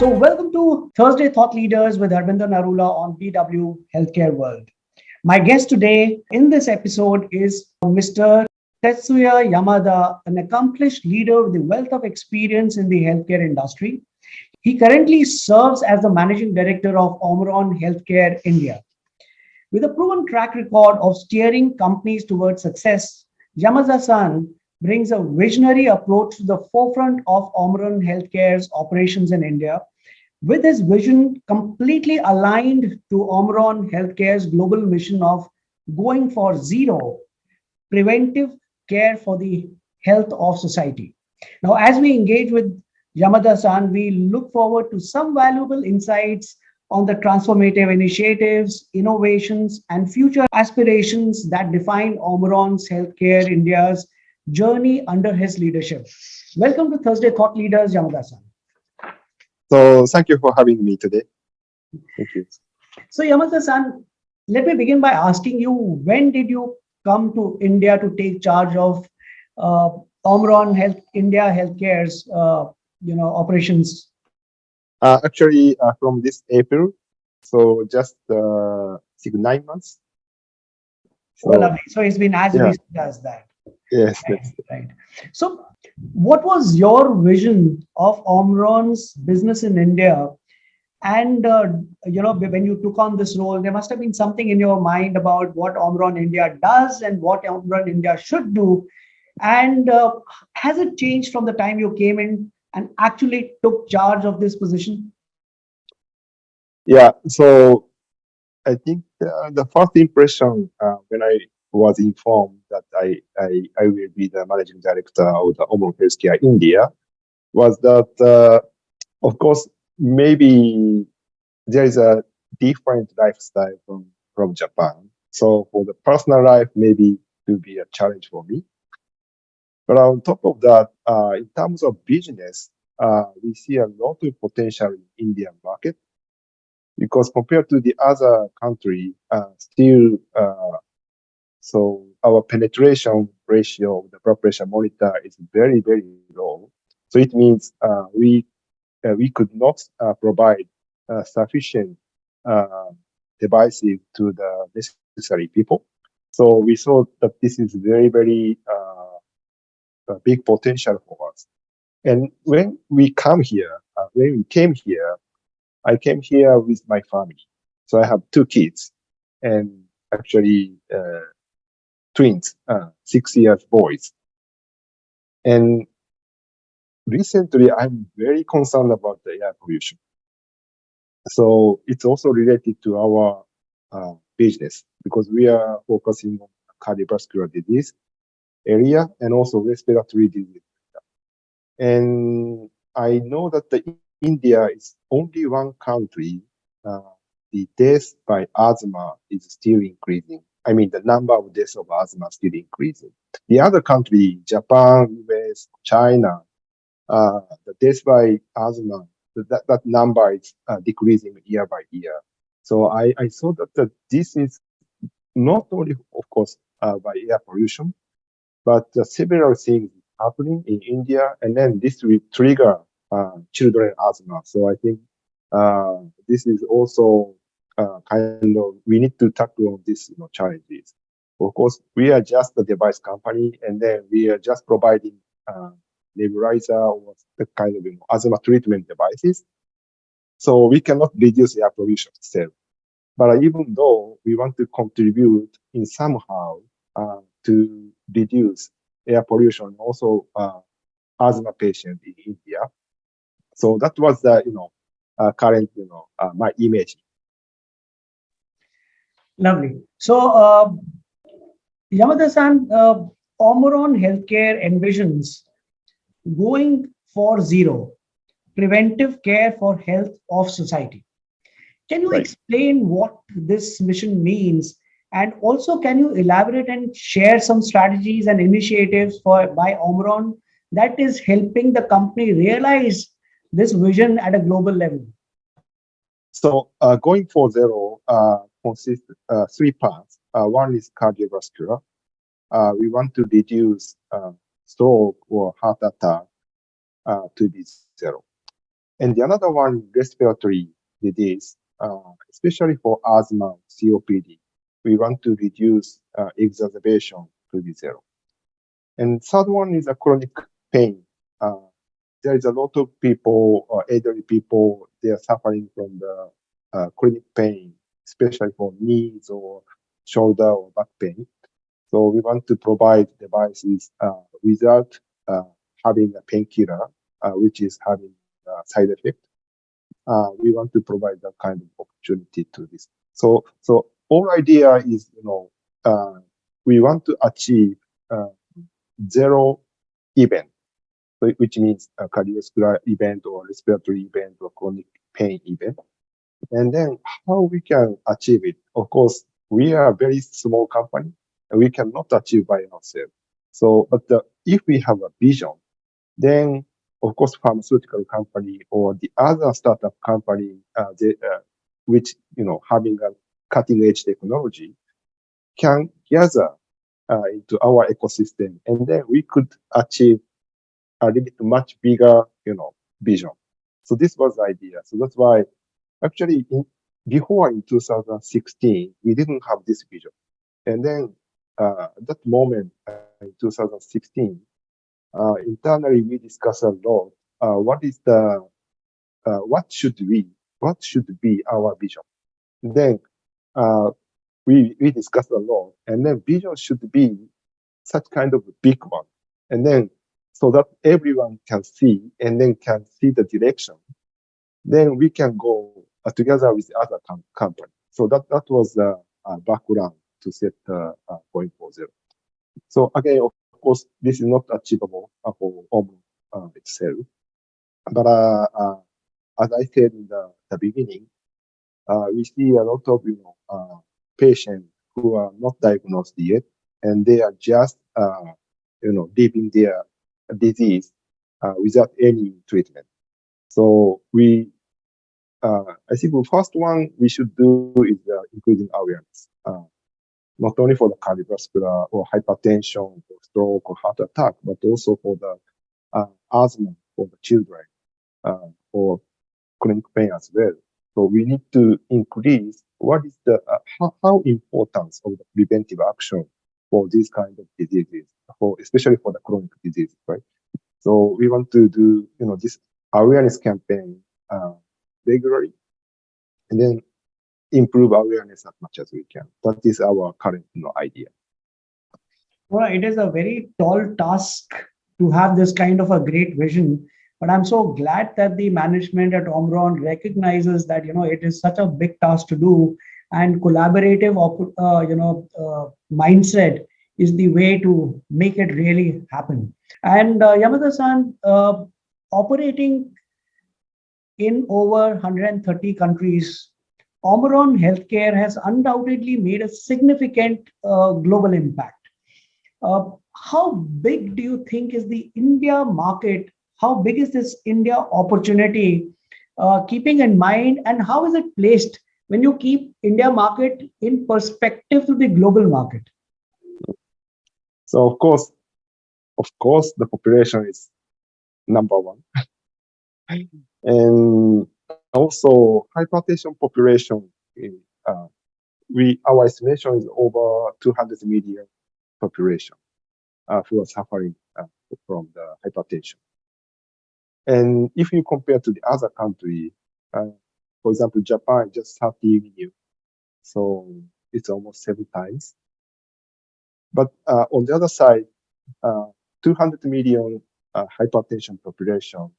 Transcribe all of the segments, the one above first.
Welcome to Thursday Thought Leaders with Harbinder Narula on BW Healthcare World. My guest today in this episode is Mr. Tetsuya Yamada, an accomplished leader with a wealth of experience in the healthcare industry. He currently serves as the managing director of OMRON Healthcare India. With a proven track record of steering companies towards success, Yamada-san brings a visionary approach to the forefront of OMRON Healthcare's operations in India, with his vision completely aligned to OMRON Healthcare's global mission of going for zero, preventive care for the health of society. Now, as we engage with Yamada-san, we look forward to some valuable insights on the transformative initiatives, innovations, and future aspirations that define OMRON's Healthcare India's journey under his leadership. Welcome to Thursday Thought Leaders, Yamada-san. So thank you for having me today. Thank you. So Yamada-san, let me begin by asking you, when did you come to India to take charge of OMRON Health India Healthcare's operations? Actually, from this April, so just 9 months. So, lovely. So it's been as recent as that. Yes, right. So, what was your vision of OMRON's business in India? And when you took on this role, there must have been something in your mind about what OMRON India does and what OMRON India should do. And has it changed from the time you came in and actually took charge of this position? Yeah. So I think the first impression when I was informed that I will be the managing director of the OMRON Healthcare India was that, of course, maybe there is a different lifestyle from Japan. So for the personal life, maybe it will be a challenge for me. But on top of that, in terms of business, we see a lot of potential in Indian market because compared to the other country, still, so our penetration ratio of the blood pressure monitor is very, very low. So it means we could not provide sufficient devices to the necessary people. So we saw that this is very, very a big potential for us. And when we came here, I came here with my family. So I have 2 kids and actually twins, 6 years boys. And recently, I'm very concerned about the air pollution. So it's also related to our business because we are focusing on cardiovascular disease area and also respiratory disease. And I know that India is only one country, the death by asthma is still increasing. I mean, the number of deaths of asthma is still increasing. The other country, Japan, US, China, the death by asthma, that number is decreasing year by year. So I saw that this is not only, of course, by air pollution, but several things happening in India, and then this will trigger children asthma. So I think this is also kind of, we need to tackle on these challenges. Of course, we are just a device company, and then we are just providing nebulizer or the kind of asthma treatment devices. So we cannot reduce air pollution itself. But even though we want to contribute in somehow to reduce air pollution, also asthma patient in India. So that was the current my image. Lovely. So Yamada-san, OMRON Healthcare envisions going for zero, preventive care for health of society. Can you explain what this mission means? And also, can you elaborate and share some strategies and initiatives by OMRON that is helping the company realize this vision at a global level? So going for zero consists 3 parts. One is cardiovascular. We want to reduce stroke or heart attack to be zero. And the another one, respiratory disease, especially for asthma, COPD. We want to reduce exacerbation to be zero. And third one is a chronic pain. Uh, there is a lot of people, elderly people, they are suffering from the chronic pain, especially for knees or shoulder or back pain. So we want to provide devices without having a painkiller, which is having a side effect. We want to provide that kind of opportunity to this. So our idea is, we want to achieve uh, zero event, which means a cardiovascular event or respiratory event or chronic pain event. And then how we can achieve it? Of course, we are a very small company and we cannot achieve by ourselves. So, but if we have a vision, then of course, pharmaceutical company or the other startup company, which, having a cutting edge technology can gather into our ecosystem, and then we could achieve a little bit much bigger, vision. So this was the idea. So that's why actually before in 2016, we didn't have this vision. And then at that moment in 2016, internally we discussed a lot. What should be our vision? Then uh, we discussed a lot, and then vision should be such kind of a big one, and then so that everyone can see and then can see the direction. Then we can go together with the other company. So that was the background to set point for zero. So again, of course, this is not achievable for OMRON itself. But as I said in the beginning, we see a lot of patients who are not diagnosed yet, and they are just living their disease without any treatment. So I think the first one we should do is increasing awareness, not only for the cardiovascular or hypertension or stroke or heart attack, but also for the asthma for the children or chronic pain as well. So we need to increase what is the how importance of the preventive action for these kind of diseases, for especially for the chronic diseases, right? So we want to do this awareness campaign regularly, and then improve awareness as much as we can. That is our current idea. Well, it is a very tall task to have this kind of a great vision. But I'm so glad that the management at Omron recognizes that it is such a big task to do, and collaborative mindset is the way to make it really happen. And Yamada-san, operating in over 130 countries, Omron Healthcare has undoubtedly made a significant global impact. How big do you think is the India market? How big is this India opportunity? Keeping in mind, and how is it placed when you keep India market in perspective to the global market? So of course, the population is number one, and also hypertension population. Uh, our estimation is over 200 million population who are suffering from the hypertension. And if you compare to the other country, for example, Japan just 30 million, so it's almost 7 times. But on the other side, 200 million hypertension population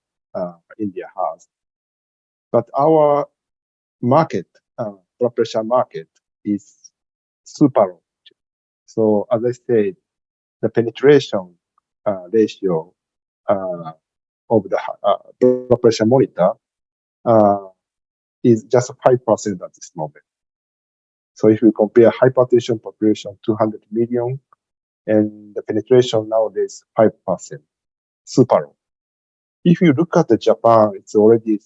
India has, but our market, blood pressure market, is super low. So as I said, the penetration ratio of the blood pressure monitor uh, is just 5% at this moment. So if we compare hypertension population 200 million and the penetration nowadays 5%, super low. If you look at the Japan, it's already,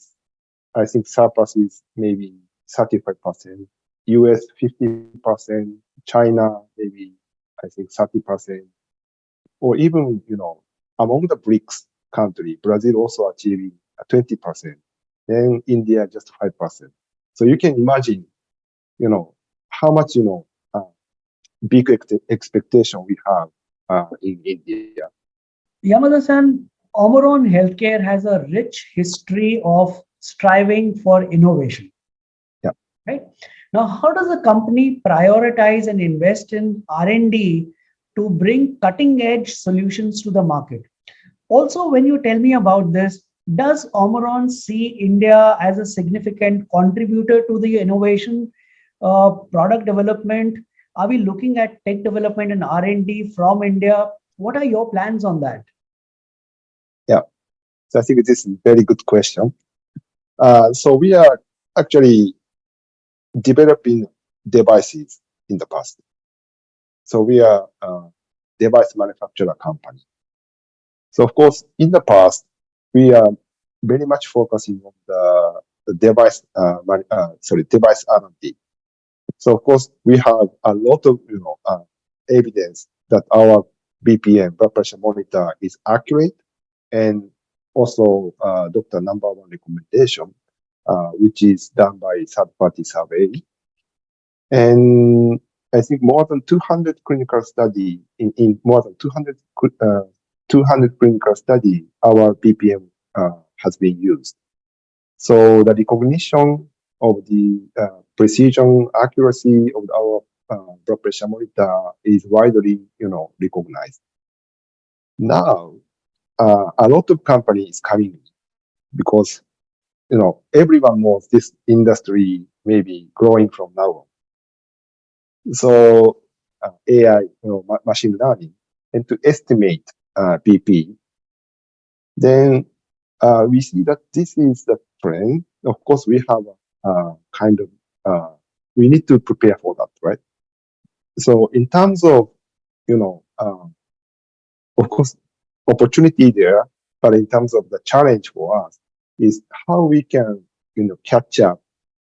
I think, surpasses maybe 35%, US 50%, China maybe, I think, 30%, or even, among the BRICS country, Brazil also achieving 20%. then India just 5%. So you can imagine, how much, big expectation we have in India. Yamada-san, OMRON Healthcare has a rich history of striving for innovation. Yeah. Right? Now, how does the company prioritize and invest in R&D to bring cutting-edge solutions to the market? Also, when you tell me about this, does OMRON see India as a significant contributor to the innovation, product development? Are we looking at tech development and R&D from India? What are your plans on that? Yeah. So I think this is a very good question. So we are actually developing devices in the past. So we are a device manufacturer company. So of course, in the past, we are very much focusing on the device, device R&D. So of course, we have a lot of evidence that our BPM, blood pressure monitor, is accurate, and also doctor number one recommendation, which is done by third-party survey. And I think more than 200 clinical study in more than 200 clinical study, our BPM has been used. So the recognition of the precision accuracy of our blood pressure monitor is widely, recognized. Now, a lot of companies coming because, everyone knows this industry may be growing from now on. So AI, machine learning, and to estimate BP, then we see that this is the trend. Of course, we have we need to prepare for that, right? So in terms of, of course, opportunity there, but in terms of the challenge for us is how we can, catch up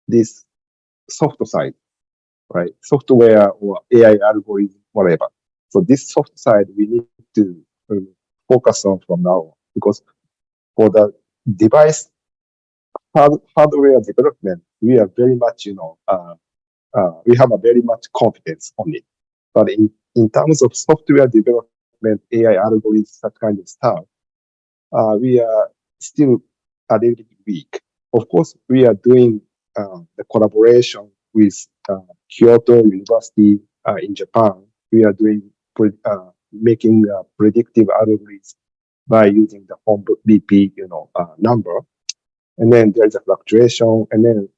this soft side, right? Software or AI algorithm, whatever. So this soft side we need to focus on from now on, because for the device hardware development, we are very much, we have a very much confidence on it. But in terms of software development, AI algorithms, that kind of stuff, we are still a little bit weak. Of course, we are doing the collaboration with Kyoto University in Japan. We are doing making predictive algorithms by using the home BP, number, and then there's a fluctuation, and then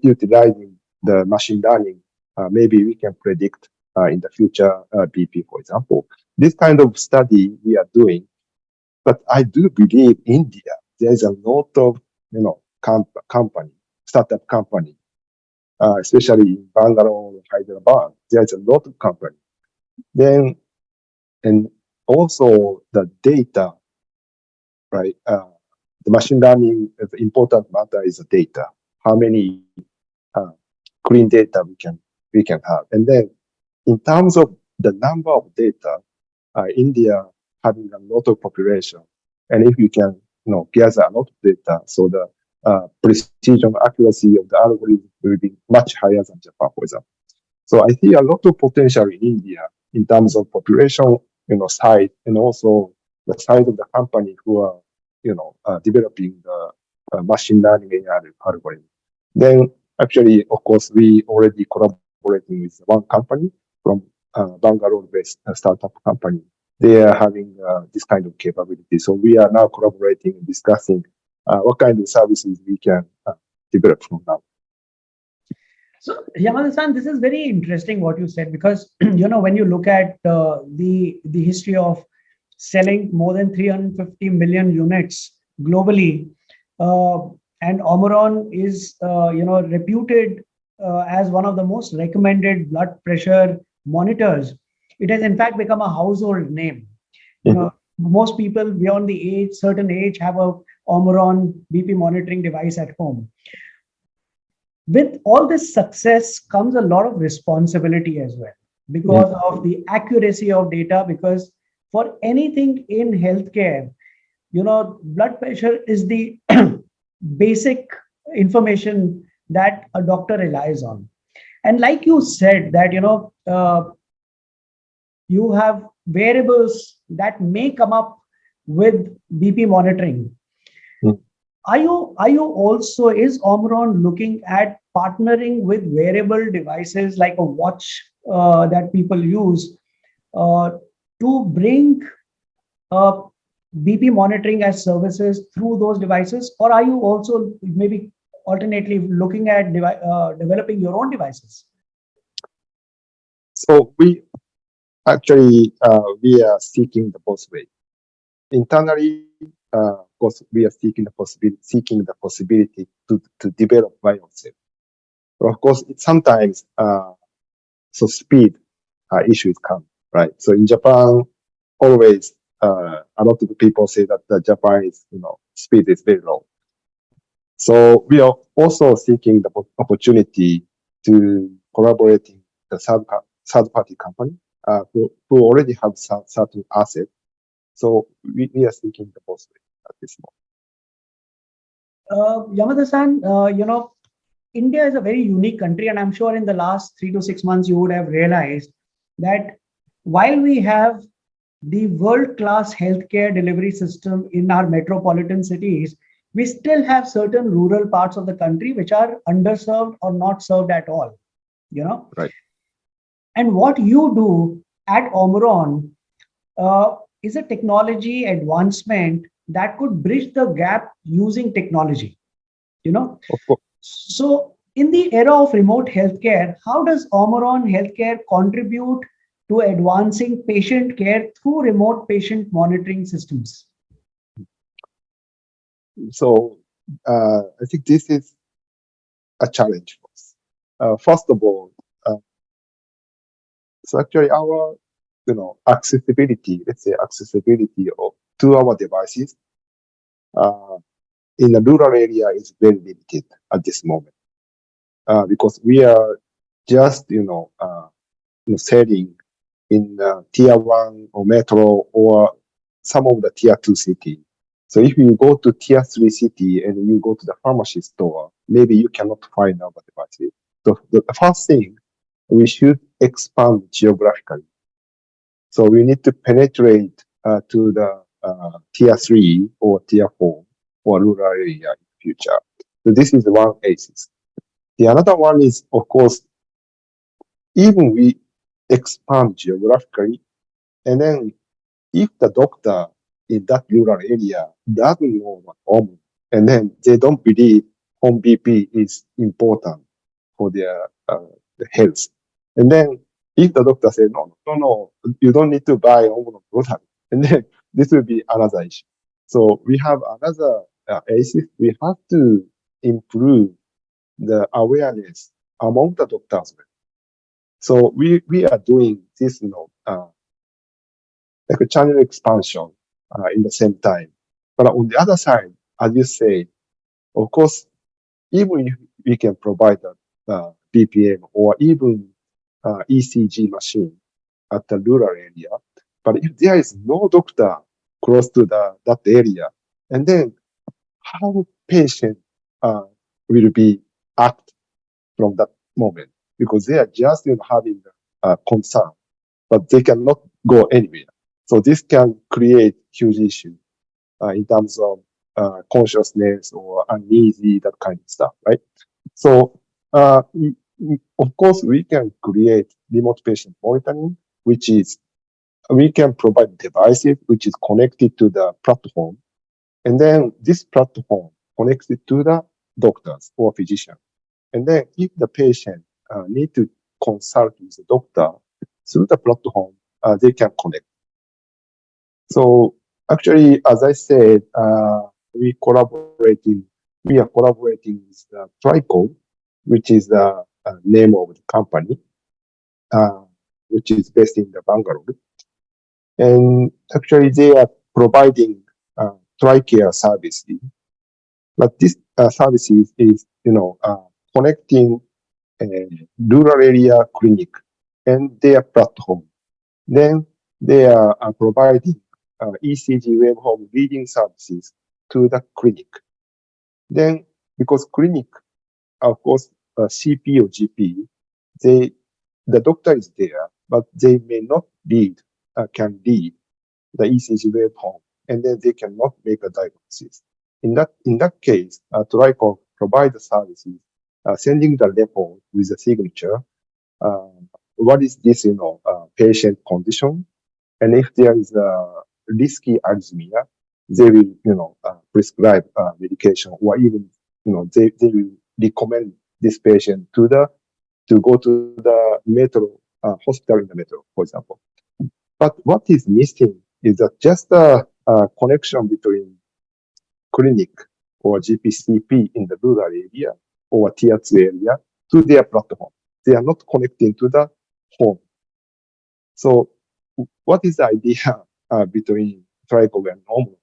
utilizing the machine learning, maybe we can predict in the future BP, for example. This kind of study we are doing, but I do believe India, there is a lot of startup company, especially in Bangalore, Hyderabad. There is a lot of company. Then, and also the data, right? The machine learning, the important matter is the data. How many clean data we can have, and then in terms of the number of data, India having a lot of population, and if you can, gather a lot of data, so the precision accuracy of the algorithm will be much higher than Japan, for example. So I see a lot of potential in India in terms of population, size, and also the size of the company who are, developing the machine learning AI algorithm. Then actually, of course, we already collaborating with one company from Bangalore-based startup company. They are having this kind of capability. So we are now collaborating and discussing what kind of services we can develop from now. So, Yamada-san, this is very interesting what you said, because when you look at the history of selling more than 350 million units globally, and OMRON is reputed as one of the most recommended blood pressure monitors. It has in fact become a household name. Most people beyond the certain age have a OMRON BP monitoring device at home. With all this success comes a lot of responsibility as well, because of the accuracy of data. Because for anything in healthcare, blood pressure is the basic information that a doctor relies on. And like you said, that you have variables that may come up with BP monitoring. Mm. Are you also, is Omron looking at partnering with wearable devices like a watch that people use uh, to bring uh, BP monitoring as services through those devices, or are you also maybe alternately looking at developing your own devices? So we actually we are seeking the both way. Internally, of course, we are seeking the possibility to develop by ourselves. But of course, sometimes so speed issues come, right? So in Japan, always a lot of people say that the Japanese, speed is very low. So we are also seeking the opportunity to collaborating the third party company who already have some certain assets. So we are seeking the both way at this Yamada-san, India is a very unique country, and I'm sure in the last 3 to 6 months you would have realized that while we have the world-class healthcare delivery system in our metropolitan cities, we still have certain rural parts of the country which are underserved or not served at all. You know, moment. and what you do at Omron is a technology advancement that could bridge the gap using technology. You know, Of course. So, in the era of remote healthcare, how does OMRON Healthcare contribute to advancing patient care through remote patient monitoring systems? So I think this is a challenge for us. First of all, so actually our accessibility, let's say accessibility to our devices uh, in the rural area is very limited at this moment because we are just selling in tier one or metro or some of the tier two city. So if you go to tier three city and you go to the pharmacy store, maybe you cannot find our devices. So the first thing, we should expand geographically. So we need to penetrate to the tier three or tier four or rural area in the future. So this is one basis. The another one is, of course, even we expand geographically, and then if the doctor in that rural area doesn't know what home, and then they don't believe home BP is important for their the health, and then if the doctor says no, you don't need to buy home product, and then this will be another issue. So we have another issue. We have to improve the awareness among the doctors. So we are doing this, like a channel expansion in the same time. But on the other side, as you say, of course, even if we can provide a BPM or even ECG machine at the rural area, but if there is no doctor close to that area, and then how patient uh, will be act from that moment because they are just having concern, but they cannot go anywhere. So this can create huge issue in terms of consciousness or uneasy, that kind of stuff, right? So, of course, we can create remote patient monitoring, which is we can provide devices which is connected to the platform, and then this platform connects it to the doctors or physician. And then if the patient need to consult with the doctor through the platform, they can connect. So actually, as I said, we are collaborating with Trico, which is the name of the company, uh, which is based in the Bangalore. And actually, they are providing TriCare services. But this service is connecting a rural area clinic and their platform. Then they are providing ECG waveform reading services to the clinic. Then, because clinic, of course, CP or GP, the doctor is there, but they may not can read the ECG waveform, and then they cannot make a diagnosis. In that case, Trico provide the services, sending the report with a signature. Uh, what is this, patient condition? And if there is a risky arrhythmia, they will, prescribe medication, or even, they will recommend this patient to go to the metro hospital in the metro, for example. But what is missing is that just a connection between clinic or GPCP in the rural area or tier 2 area to their platform. They are not connecting to the home. So what is the idea between Trico and OMRON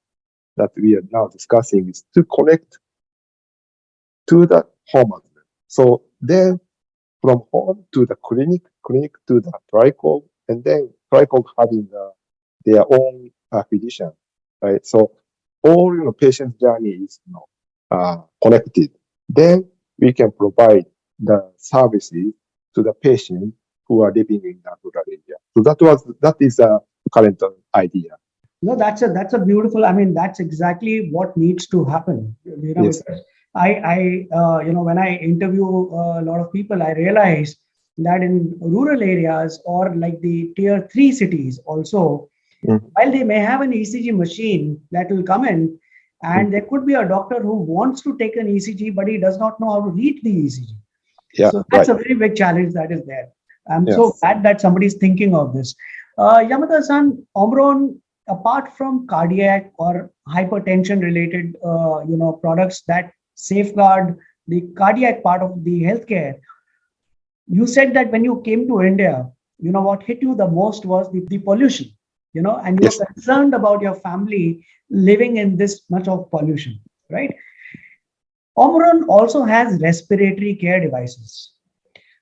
that we are now discussing is to connect to the home as well. So then from home to the clinic to the Trico, and then Trico having their own physician, right? So all patient journey is connected. Then we can provide the services to the patient who are living in that rural area. So that is a current idea. No, that's a beautiful. I mean, that's exactly what needs to happen. Yes. Because when I interview a lot of people, I realize that in rural areas or like the tier 3 cities also, while they may have an ECG machine that will come in, and there could be a doctor who wants to take an ECG, but he does not know how to read the ECG. Yeah, So that's a very big challenge that is there. I'm Yes. so glad that somebody's thinking of this. Yamada-san, OMRON, apart from cardiac or hypertension related, products that safeguard the cardiac part of the healthcare, you said that when you came to India, what hit you the most was the pollution, and you Yes. were concerned about your family living in this much of pollution, right? OMRON also has respiratory care devices.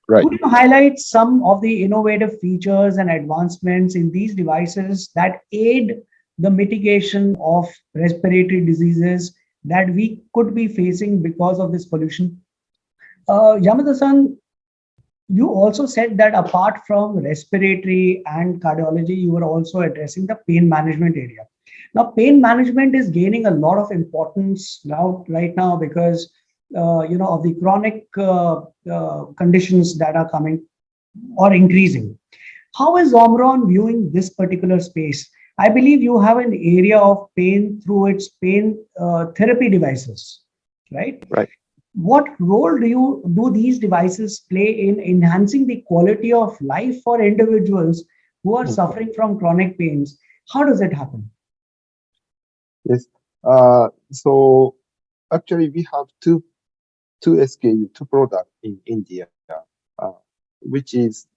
Right. Could you highlight some of the innovative features and advancements in these devices that aid the mitigation of respiratory diseases that we could be facing because of this pollution? Yamada-san, you also said that apart from respiratory and cardiology, you were also addressing the pain management area. Now, pain management is gaining a lot of importance right now because of the chronic conditions that are coming or increasing. How is OMRON viewing this particular space? I believe you have an area of pain through its pain therapy devices, right? Right. What role do these devices play in enhancing the quality of life for individuals who are suffering from chronic pains? How does it happen? Yes. So actually, we have two SKU, two products in India, which is,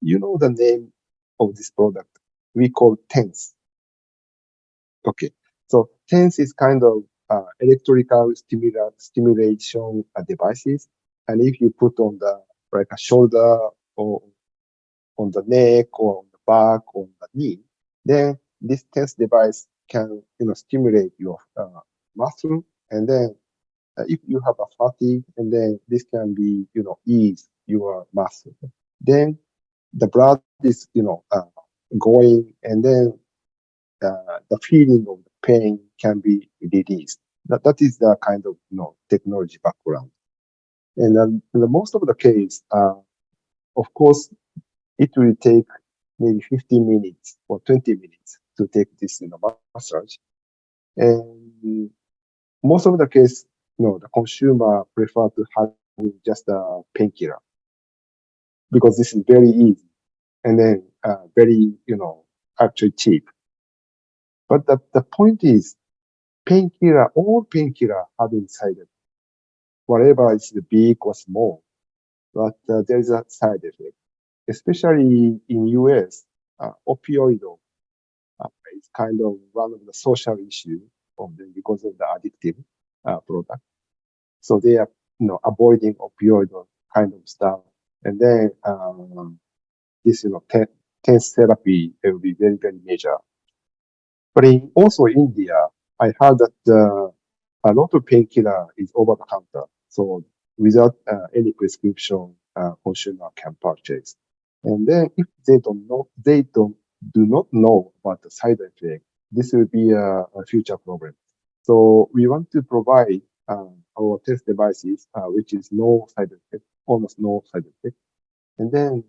the name of this product. We call TENS. Okay. So TENS is kind of electrical stimulation devices. And if you put on like a shoulder or on the neck or on the back or on the knee, then this TENS device can, stimulate your muscle. And then if you have a fatigue, and then this can be, ease your muscle. Then the blood is, going, and then the feeling of the pain can be released. That is the kind of, technology background. And in the most of the case, of course, it will take maybe 15 minutes or 20 minutes to take this, massage. And most of the case, the consumer prefer to have just a painkiller because this is very easy and then very, actually cheap. But the point is, all painkiller have inside it, whatever is big or small, but there is a side effect, especially in US. Opioid is kind of one of the social issues of them because of the addictive product. So they are, avoiding opioid kind of stuff. And then this, tense therapy will be very, very major. But also India, I heard that a lot of painkiller is over the counter. So without any prescription, consumer can purchase. And then if they do not know about the side effect, this will be a future problem. So we want to provide our test devices, which is no side effect, almost no side effect, and then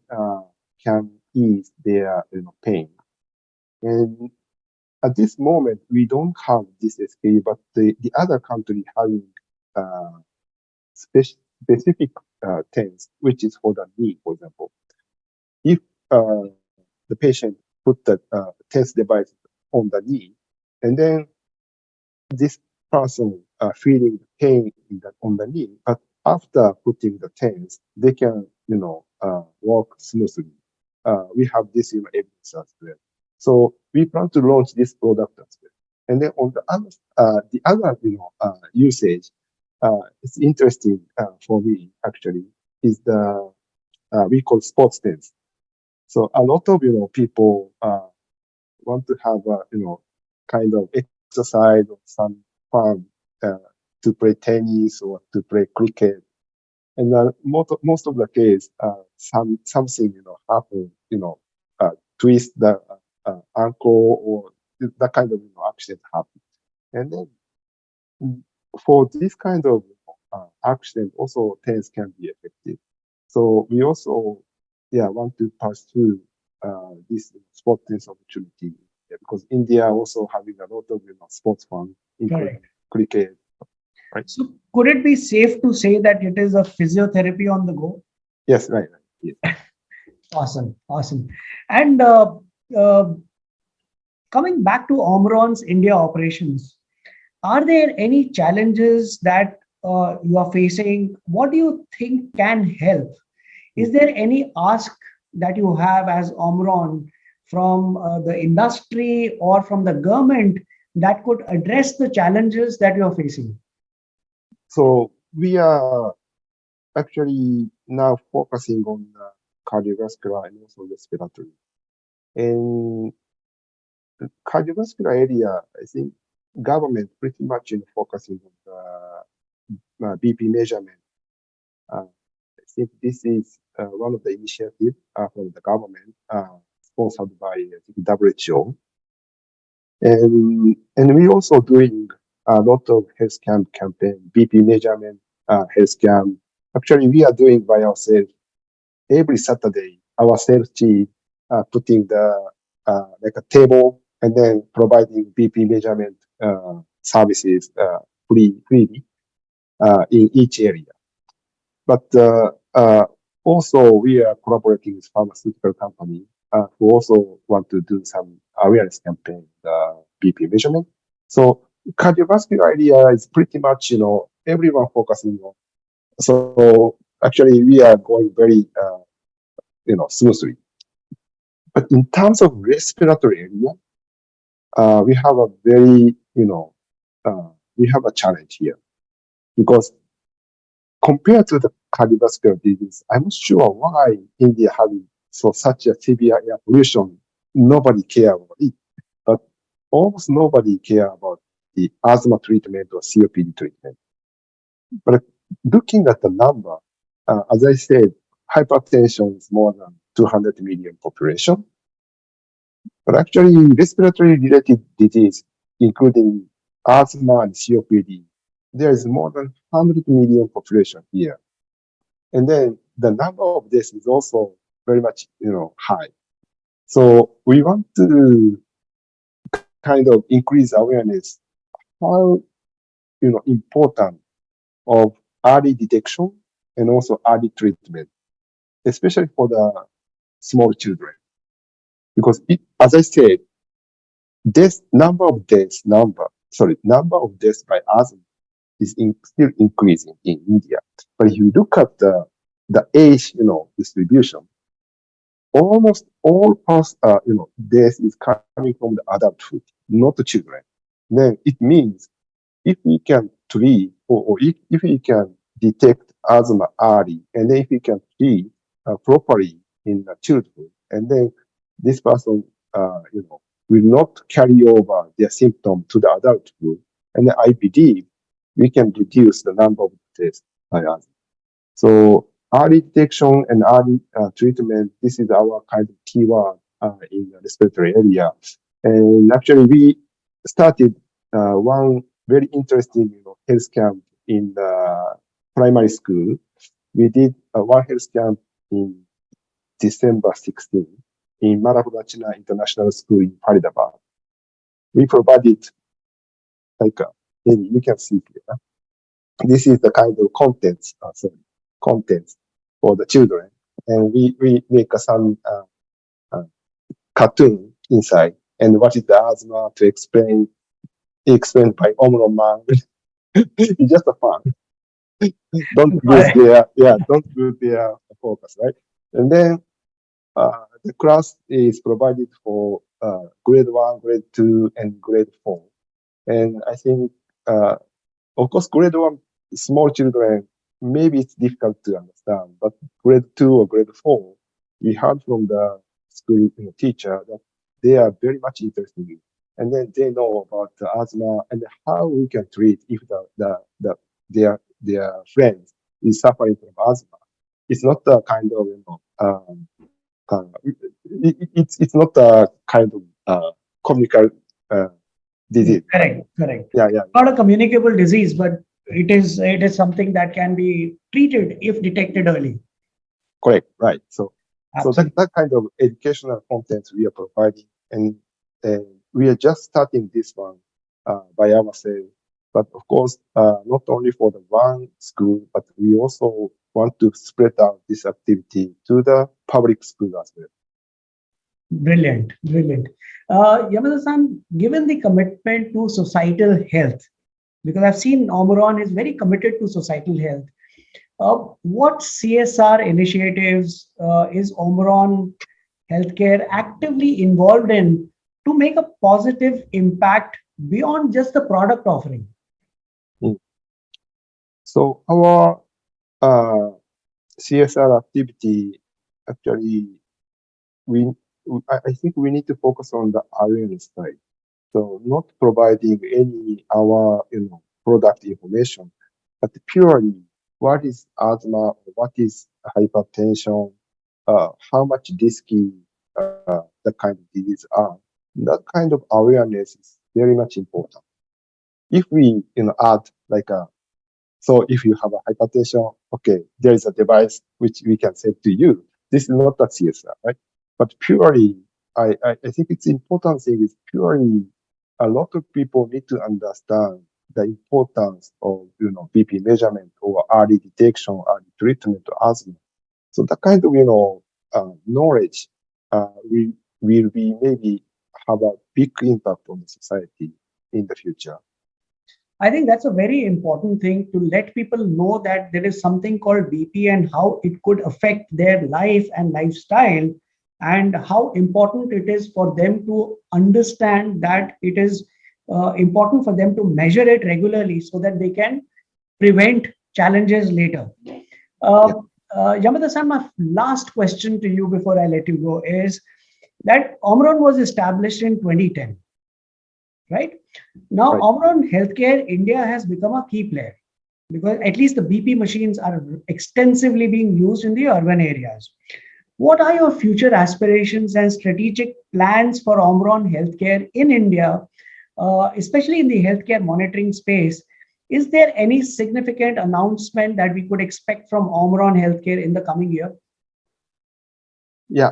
can ease their pain. And at this moment, we don't have this SKU, but the other country having uh, specific test, which is for the knee, for example. If the patient put the test device on the knee, and then this person feeling pain on the knee, but after putting the tens, they can, walk smoothly. We have this, evidence as well. So we plan to launch this product as well. And then on the other, usage, it's interesting for me actually is the we call sports tens. So a lot of people want to have a kind of exercise or some fun uh, to play tennis or to play cricket. And most of the case, something happen, twist the ankle or that kind of accident happen. And then for this kind of accident, also TENS can be effective. So we also, want to pursue this sport TENS opportunity because India also having a lot of sports fun, including Correct. cricket, right? So could it be safe to say that it is a physiotherapy on the go? Yes, right. Yes. Awesome, awesome. And uh, coming back to Omron's India operations, are there any challenges that you are facing? What do you think can help? Is there any ask that you have as Omron from the industry or from the government that could address the challenges that you are facing? So we are actually now focusing on cardiovascular and also respiratory. In cardiovascular area, I think government pretty much focusing on the BP measurement. I think this is one of the initiatives from the government sponsored by I think, WHO. And we also doing a lot of health camp campaign, BP measurement, health camp. Actually, we are doing by ourselves every Saturday. Our sales team putting the like a table and then providing BP measurement services freely in each area. But also we are collaborating with pharmaceutical company who also want to do some awareness campaign, BP measurement. So cardiovascular area is pretty much, everyone focusing on. So actually we are going very, smoothly. But in terms of respiratory area, we have a very, we have a challenge here because compared to the cardiovascular disease, I'm not sure why India having such a severe air pollution, nobody care about it. But almost nobody care about the asthma treatment or COPD treatment. But looking at the number, as I said, hypertension is more than 200 million population. But actually, respiratory related disease, including asthma and COPD, there is more than 100 million population here. And then the number of this is also very much, high. So we want to kind of increase awareness how, important of early detection and also early treatment, especially for the small children. Because as I said, number of deaths by asthma is still increasing in India. But if you look at the age, distribution, almost all past, death is coming from the adulthood, not the children. Then it means if we can treat or if we can detect asthma early, and then if we can treat properly in the childhood, and then this person, will not carry over their symptom to the adulthood. And I believe we can reduce the number of tests by us. So early detection and early treatment, this is our kind of keyword in the respiratory area. And actually, we started one very interesting health camp in the primary school. We did one health camp in December 16 in Maravachina International School in Faridabad. We provided like maybe you can see here. This is the kind of contents for the children, and we make some uh, cartoon inside. And what is the asthma to explain by OMRON man. It's just a fun. Don't lose their focus, right? And then the class is provided for grade 1, grade 2, and grade 4. And I think, of course, grade 1, small children, maybe it's difficult to understand, but grade 2 or grade 4, we heard from the school teacher that they are very much interested in. And then they know about the asthma and how we can treat if their friends is suffering from asthma. It's not a kind of, it's not a kind of communicable disease. Correct. Yeah, yeah, Not a communicable disease, but it is something that can be treated if detected early. correct, right. So Absolutely. that kind of educational content we are providing, and we are just starting this one by ourselves. But of course, not only for the one school, but we also want to spread out this activity to the public school as well. Brilliant, brilliant. Yamada-san, given the commitment to societal health, because I've seen OMRON is very committed to societal health. What CSR initiatives is OMRON Healthcare actively involved in to make a positive impact beyond just the product offering? Mm. So our CSR activity, actually, we I think we need to focus on the awareness side. So not providing any our product information, but purely what is asthma, what is hypertension, how much risky the kind of disease are. That kind of awareness is very much important. If we add like a so if you have a hypertension, okay, there is a device which we can send to you. This is not a CSR, right? But purely, I think it's important thing is purely a lot of people need to understand the importance of BP measurement or early detection, early treatment of asthma. So that kind of knowledge we will be maybe have a big impact on the society in the future. I think that's a very important thing to let people know that there is something called BP and how it could affect their life and lifestyle, and how important it is for them to understand that it is important for them to measure it regularly so that they can prevent challenges later. Uh, Yeah. Yamada-san, my last question to you before I let you go is that OMRON was established in 2010, right? Now, Right. OMRON Healthcare India has become a key player because at least the BP machines are extensively being used in the urban areas. What are your future aspirations and strategic plans for OMRON Healthcare in India, especially in the healthcare monitoring space? Is there any significant announcement that we could expect from OMRON Healthcare in the coming year? Yeah.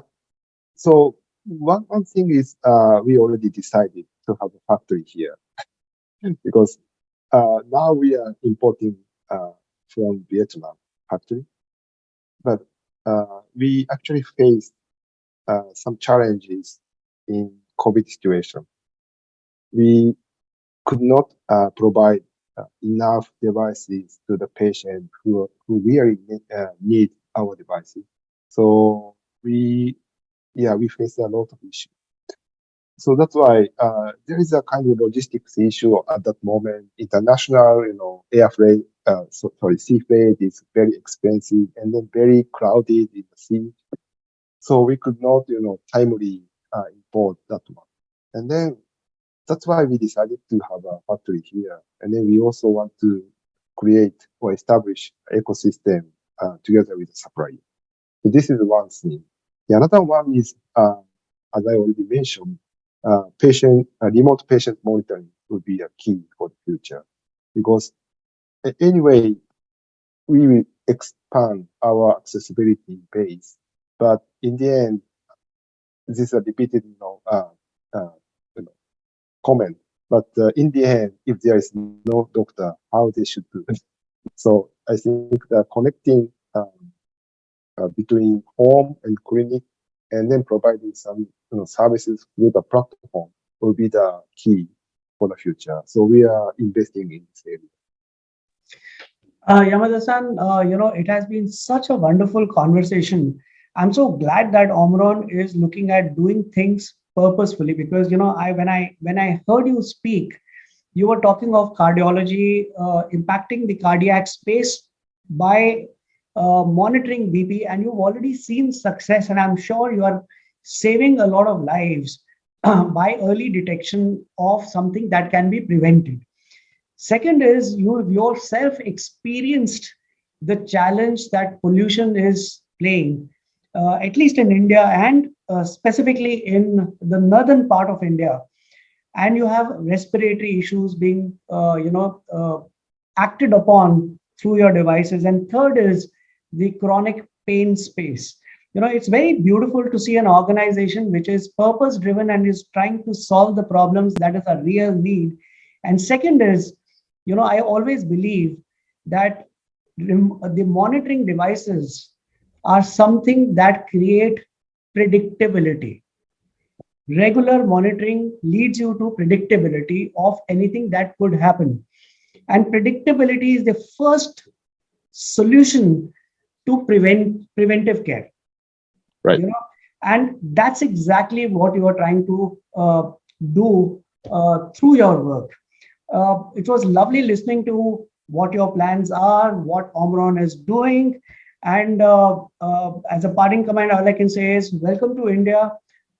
So one thing is we already decided to have a factory here because now we are importing from Vietnam factory, but we actually faced some challenges in COVID situation. We could not provide enough devices to the patient who really need our devices. So we face a lot of issues. So that's why there is a kind of logistics issue at that moment. International, air freight, sea freight is very expensive and then very crowded in the sea. So we could not, timely import that one. And then that's why we decided to have a factory here. And then we also want to create or establish an ecosystem together with the supplier. So this is one thing. The another one is, as I already mentioned, remote patient monitoring will be a key for the future, because anyway, we will expand our accessibility base, but in the end, this is a repeated, uh, you know, comment. But in the end, if there is no doctor, how they should do it. So I think that connecting between home and clinic, and then providing some services through the platform will be the key for the future. So we are investing in this area. Yamada-san, it has been such a wonderful conversation. I'm so glad that Omron is looking at doing things purposefully, because when I heard you speak, you were talking of cardiology impacting the cardiac space by monitoring BP, and you've already seen success, and I'm sure you are saving a lot of lives by early detection of something that can be prevented. Second is you yourself experienced the challenge that pollution is playing, at least in India and specifically in the northern part of India. And you have respiratory issues being, acted upon through your devices. And third is the chronic pain space. It's very beautiful to see an organization which is purpose driven and is trying to solve the problems that is a real need. And second is, I always believe that the monitoring devices are something that create predictability. Regular monitoring leads you to predictability of anything that could happen. And predictability is the first solution to preventive care. Right. And that's exactly what you are trying to do through your work. It was lovely listening to what your plans are, what Omron is doing. And as a parting comment, all I can say is welcome to India.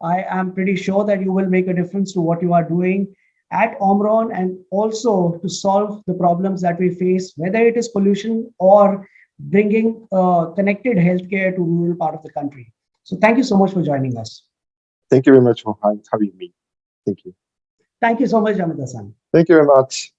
I am pretty sure that you will make a difference to what you are doing at Omron, and also to solve the problems that we face, whether it is pollution or bringing connected healthcare to rural part of the country. So thank you so much for joining us. Thank you very much for having me. Thank you. Thank you so much, Amita-san. Thank you very much.